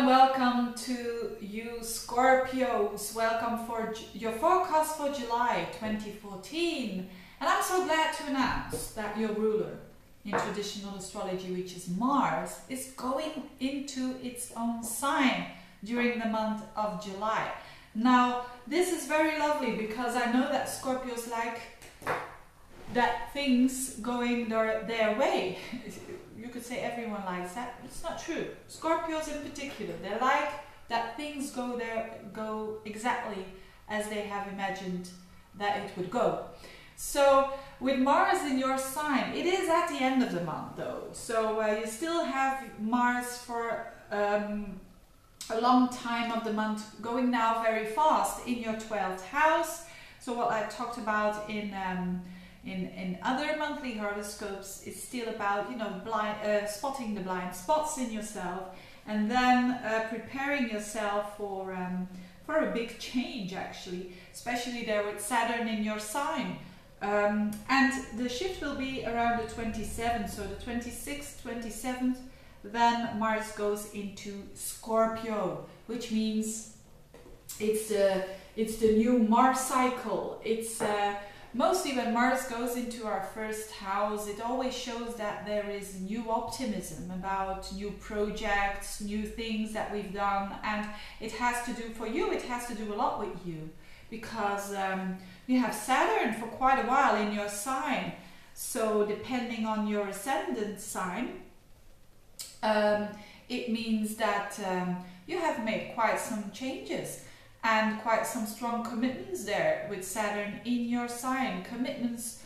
welcome to you Scorpios. Welcome for your forecast for July 2014. And I'm so glad to announce that your ruler in traditional astrology, which is Mars, is going into its own sign during the month of July. Now, this is very lovely because I know that Scorpios like that things going their way. You could say everyone likes that, but it's not true. Scorpios in particular, they like that things go exactly as they have imagined that it would go. So with Mars in your sign, it is at the end of the month though. So you still have Mars for a long time of the month, going now very fast in your 12th house. So what I talked about in other monthly horoscopes is still about, you know, spotting the blind spots in yourself, and then preparing yourself for a big change, actually, especially there with Saturn in your sign. And the shift will be around the 27th, so the 26th, 27th, then Mars goes into Scorpio, which means it's the new Mars cycle. It's mostly when Mars goes into our first house, it always shows that there is new optimism about new projects, new things that we've done, and it has to do, for you, it has to do a lot with you, because you have Saturn for quite a while in your sign. So depending on your ascendant sign, it means that you have made quite some changes and quite some strong commitments there with Saturn in your sign. Commitments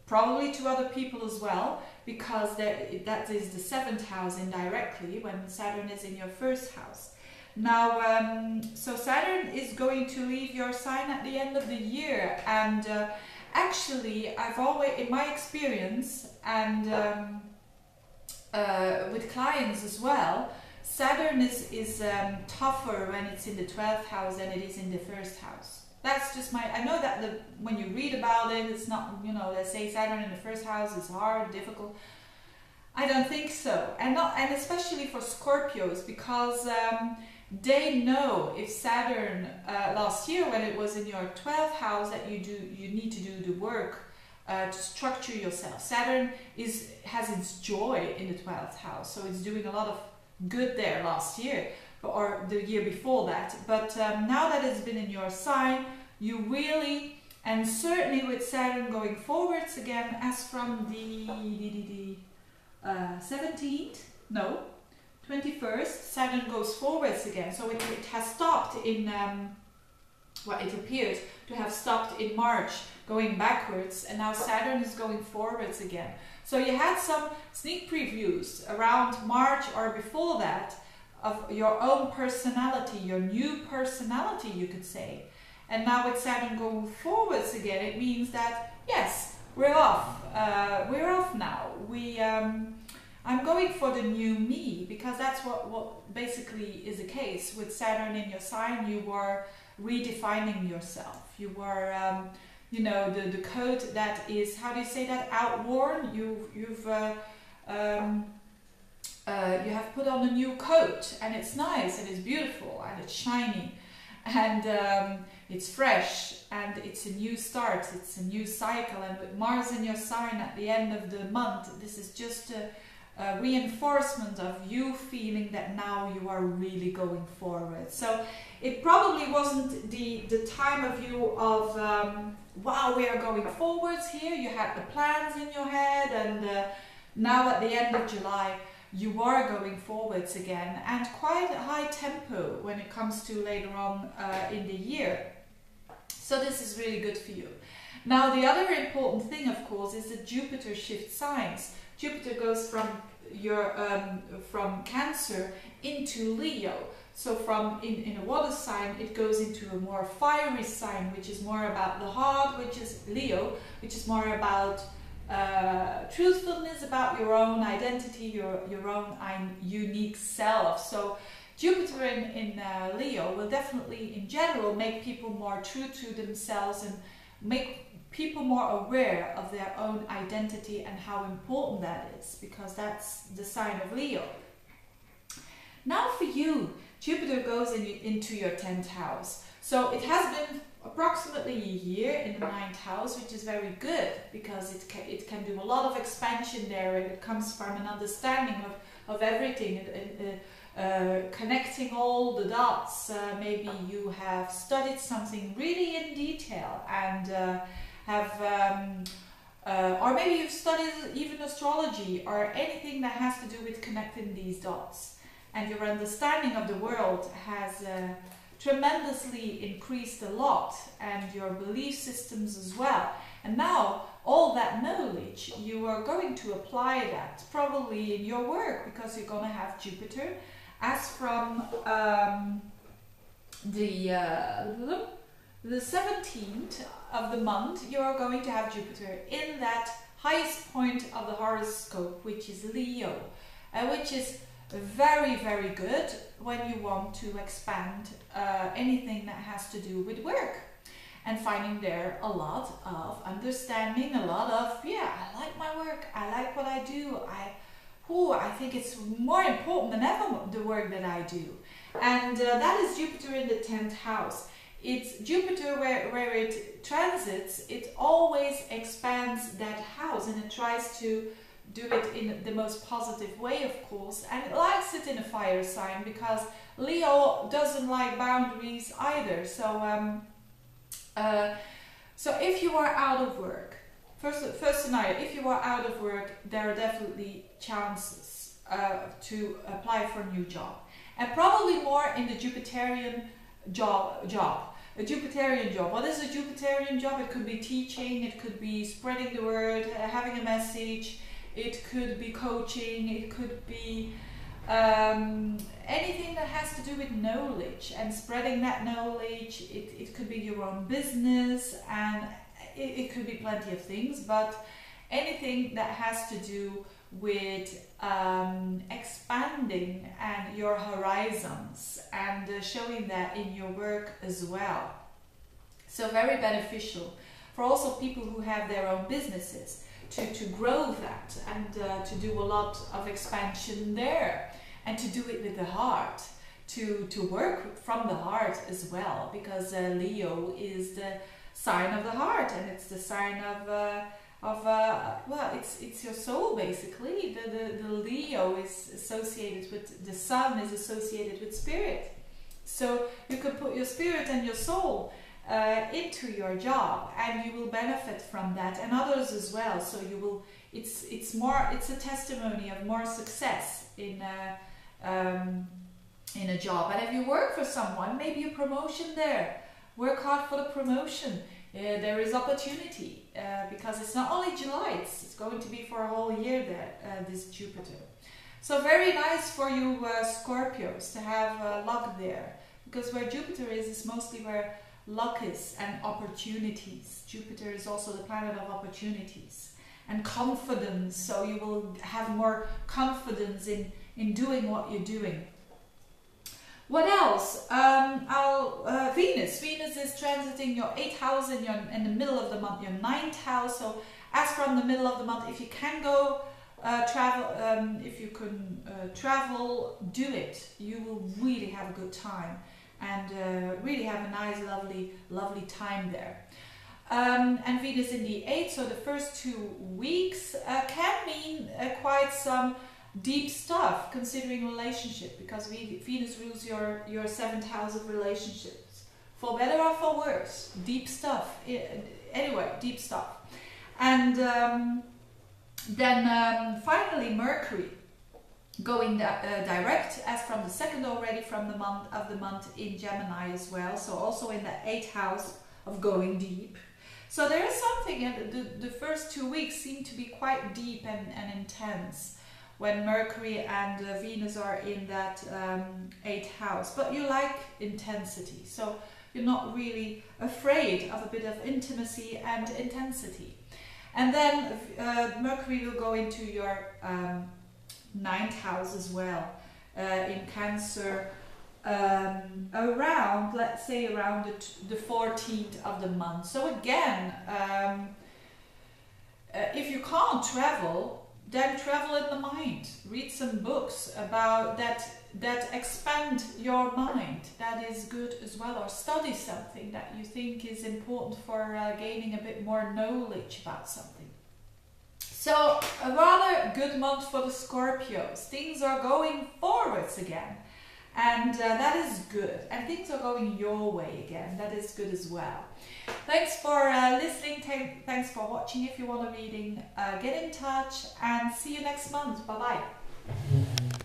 probably to other people as well, because that is the 7th house indirectly when Saturn is in your first house. Now, so Saturn is going to leave your sign at the end of the year, and actually I've always, in my experience and with clients as well, Saturn is tougher when it's in the 12th house than it is in the first house. That's just my, I know that when you read about it, it's not, you know, they say Saturn in the first house is hard, difficult. I don't think so. And especially for Scorpios, because they know if Saturn, last year when it was in your 12th house, that you need to do the work to structure yourself. Saturn has its joy in the 12th house, so it's doing a lot of good there last year or the year before that. But now that it's been in your sign, you really, and certainly with Saturn going forwards again as from the 17th, no, 21st, Saturn goes forwards again. So it has stopped in, well, it appears to have stopped in March, going backwards, and now Saturn is going forwards again. So you had some sneak previews around March or before that of your own personality, your new personality, you could say. And now with Saturn going forwards again, it means that, yes, we're off. We're off now. I'm going for the new me, because that's what basically is the case. With Saturn in your sign, you were redefining yourself. You were, you know, the coat that is, how do you say that, outworn. You have put on a new coat, and it's nice, and it's beautiful, and it's shiny, and it's fresh, and it's a new start, it's a new cycle. And with Mars in your sign at the end of the month, this is just a reinforcement of you feeling that now you are really going forward. So it probably wasn't the time of you of wow, we are going forwards here. You had the plans in your head, and now at the end of July you are going forwards again, and quite a high tempo when it comes to later on in the year. So this is really good for you. Now the other important thing, of course, is that Jupiter shifts signs. Jupiter goes from your from Cancer into Leo. So from in a water sign, it goes into a more fiery sign, which is more about the heart, which is Leo, which is more about truthfulness, about your own identity, your own unique self. So Jupiter in Leo will definitely, in general, make people more true to themselves and make people more aware of their own identity and how important that is, because that's the sign of Leo. Now for you, Jupiter goes into your 10th house. So it has been approximately a year in the 9th house, which is very good because it can do a lot of expansion there, and it comes from an understanding of everything, connecting all the dots. Maybe you have studied something really in detail and or maybe you've studied even astrology or anything that has to do with connecting these dots, and your understanding of the world has tremendously increased a lot, and your belief systems as well. And now all that knowledge, you are going to apply that probably in your work, because you're going to have Jupiter as from the 17th of the month. You are going to have Jupiter in that highest point of the horoscope, which is Leo, which is very, very good when you want to expand anything that has to do with work, and finding there a lot of understanding, a lot of, yeah, I like my work, I like what I do, I think it's more important than ever, the work that I do. And that is Jupiter in the 10th house. It's Jupiter where it transits, it always expands that house, and it tries to do it in the most positive way, of course, and it likes it in a fire sign, because Leo doesn't like boundaries either. So so if you are out of work, first scenario, if you are out of work, there are definitely chances to apply for a new job, and probably more in the Jupiterian job. A Jupiterian job. What is a Jupiterian job? It could be teaching, it could be spreading the word, having a message, it could be coaching, it could be anything that has to do with knowledge and spreading that knowledge. It could be your own business, and it could be plenty of things, but anything that has to do with expanding and your horizons, and showing that in your work as well. So very beneficial for also people who have their own businesses, to grow that, and to do a lot of expansion there, and to do it with the heart, to work from the heart as well, because Leo is the sign of the heart, and it's the sign of well, it's your soul basically. The Leo is associated with the sun, is associated with spirit, so you can put your spirit and your soul into your job, and you will benefit from that, and others as well. So you will, it's a testimony of more success in a job. And if you work for someone, maybe a promotion there, work hard for the promotion. There is opportunity, because it's not only July, it's going to be for a whole year there, this Jupiter. So very nice for you Scorpios to have luck there, because where Jupiter is mostly where luck is, and opportunities. Jupiter is also the planet of opportunities and confidence, so you will have more confidence in doing what you're doing. What else? Venus. Venus is transiting your 8th house in the middle of the month, your 9th house. So as from the middle of the month, if you can go travel, do it. You will really have a good time, and really have a nice, lovely time there. And Venus in the 8th, so the first 2 weeks can mean quite some deep stuff, considering relationship, because Venus rules your 7th house of relationships, for better or for worse. Deep stuff. Anyway, deep stuff. And then finally Mercury going direct as from the 2nd already, from the month in Gemini as well, so also in the 8th house of going deep. So there is something, the first 2 weeks seem to be quite deep and intense, when Mercury and Venus are in that 8th house. But you like intensity, so you're not really afraid of a bit of intimacy and intensity. And then Mercury will go into your 9th house as well, in Cancer, around, let's say, around the 14th of the month. So again, if you can't travel, then travel in the mind. Read some books about that. that expand your mind. That is good as well. Or study something that you think is important for gaining a bit more knowledge about something. So a rather good month for the Scorpios. Things are going forwards again. And that is good. And things are going your way again. That is good as well. Thanks for listening. Thanks for watching. If you want a reading, get in touch and see you next month. Bye-bye.